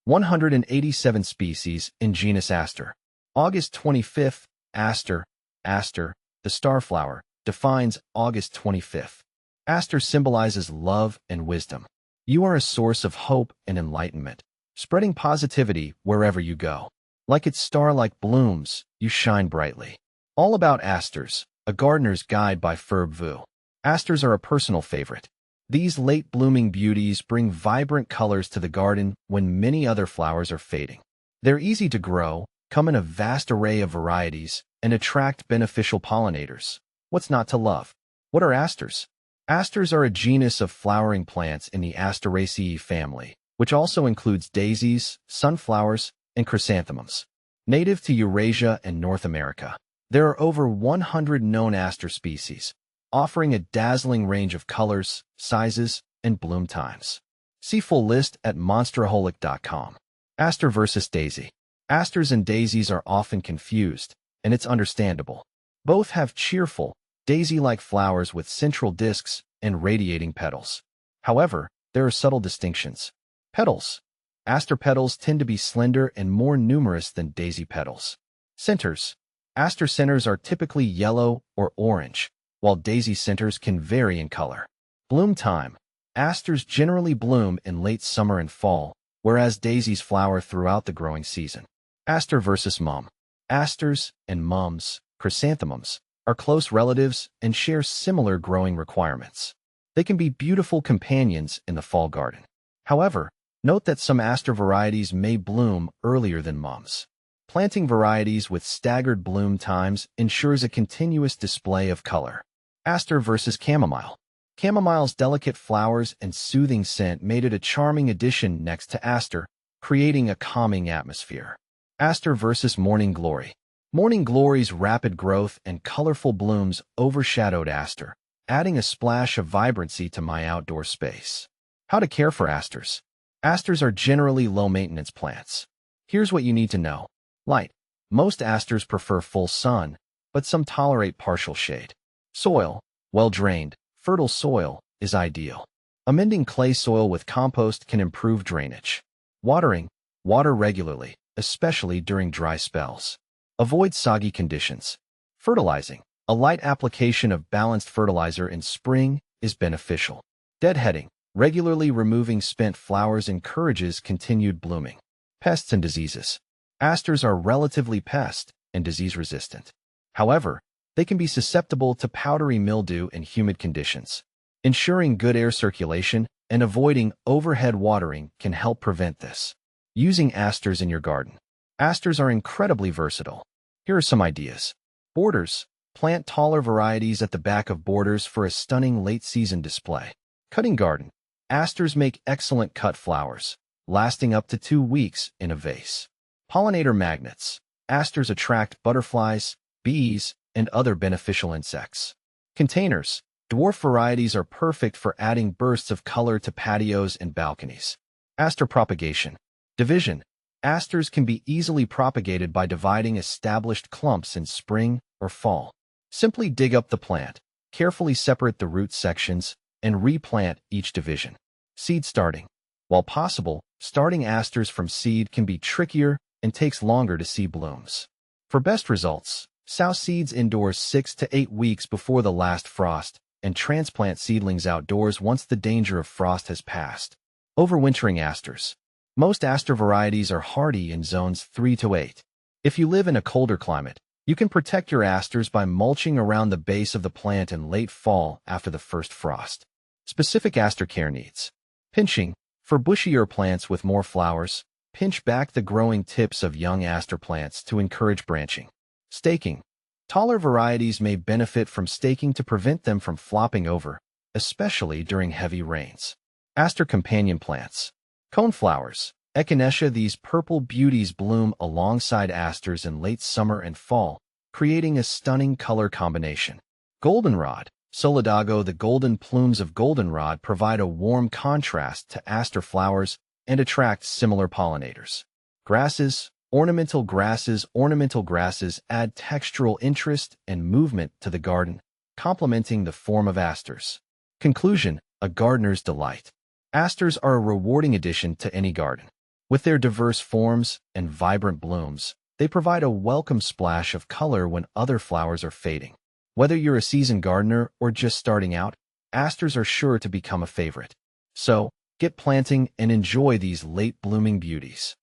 187 species in genus Aster. August 25th, Aster, the starflower, defines August 25th. Aster symbolizes love and wisdom. You are a source of hope and enlightenment, spreading positivity wherever you go. Like its star-like blooms, you shine brightly. All about asters, a gardener's guide by Ferb Vu. Asters are a personal favorite. These late-blooming beauties bring vibrant colors to the garden when many other flowers are fading. They're easy to grow, come in a vast array of varieties, and attract beneficial pollinators. What's not to love? What are asters? Asters are a genus of flowering plants in the Asteraceae family, which also includes daisies, sunflowers, and chrysanthemums. Native to Eurasia and North America, there are over 100 known aster species, offering a dazzling range of colors, sizes, and bloom times. See full list at monsteraholic.com. Aster versus daisy. Asters and daisies are often confused, and it's understandable. Both have cheerful, daisy-like flowers with central discs and radiating petals. However, there are subtle distinctions. Petals. Aster petals tend to be slender and more numerous than daisy petals. Centers. Aster centers are typically yellow or orange, while daisy centers can vary in color. Bloom time. Asters generally bloom in late summer and fall, whereas daisies flower throughout the growing season. Aster versus mum. Asters and mums, chrysanthemums, are close relatives and share similar growing requirements. They can be beautiful companions in the fall garden. However, note that some aster varieties may bloom earlier than mums. Planting varieties with staggered bloom times ensures a continuous display of color. Aster versus chamomile. Chamomile's delicate flowers and soothing scent made it a charming addition next to aster, creating a calming atmosphere. Aster versus morning glory. Morning glory's rapid growth and colorful blooms overshadowed aster, adding a splash of vibrancy to my outdoor space. How to care for asters. Asters are generally low-maintenance plants. Here's what you need to know. Light. Most asters prefer full sun, but some tolerate partial shade. Soil. Well-drained, fertile soil is ideal. Amending clay soil with compost can improve drainage. Watering. Water regularly, especially during dry spells. Avoid soggy conditions. Fertilizing. A light application of balanced fertilizer in spring is beneficial. Deadheading. Regularly removing spent flowers encourages continued blooming. Pests and diseases. Asters are relatively pest and disease-resistant. However, they can be susceptible to powdery mildew in humid conditions. Ensuring good air circulation and avoiding overhead watering can help prevent this. Using asters in your garden. Asters are incredibly versatile. Here are some ideas. Borders. Plant taller varieties at the back of borders for a stunning late-season display. Cutting garden. Asters make excellent cut flowers, lasting up to 2 weeks in a vase. Pollinator magnets. Asters attract butterflies, bees, and other beneficial insects. Containers. Dwarf varieties are perfect for adding bursts of color to patios and balconies. Aster propagation. Division. Asters can be easily propagated by dividing established clumps in spring or fall. Simply dig up the plant, carefully separate the root sections, and replant each division. Seed starting. While possible, starting asters from seed can be trickier and takes longer to see blooms. For best results, sow seeds indoors 6 to 8 weeks before the last frost, and transplant seedlings outdoors once the danger of frost has passed. Overwintering asters. Most aster varieties are hardy in zones 3 to 8. If you live in a colder climate, you can protect your asters by mulching around the base of the plant in late fall after the first frost. Specific aster care needs. Pinching. For bushier plants with more flowers, pinch back the growing tips of young aster plants to encourage branching. Staking. Taller varieties may benefit from staking to prevent them from flopping over, especially during heavy rains. Aster companion plants. Coneflowers. Echinacea. These purple beauties bloom alongside asters in late summer and fall, creating a stunning color combination. Goldenrod. Solidago. The golden plumes of goldenrod provide a warm contrast to aster flowers and attract similar pollinators. Grasses. Ornamental grasses. Ornamental grasses add textural interest and movement to the garden, complementing the form of asters. Conclusion. A gardener's delight. Asters are a rewarding addition to any garden. With their diverse forms and vibrant blooms, they provide a welcome splash of color when other flowers are fading. Whether you're a seasoned gardener or just starting out, asters are sure to become a favorite. So, get planting and enjoy these late-blooming beauties.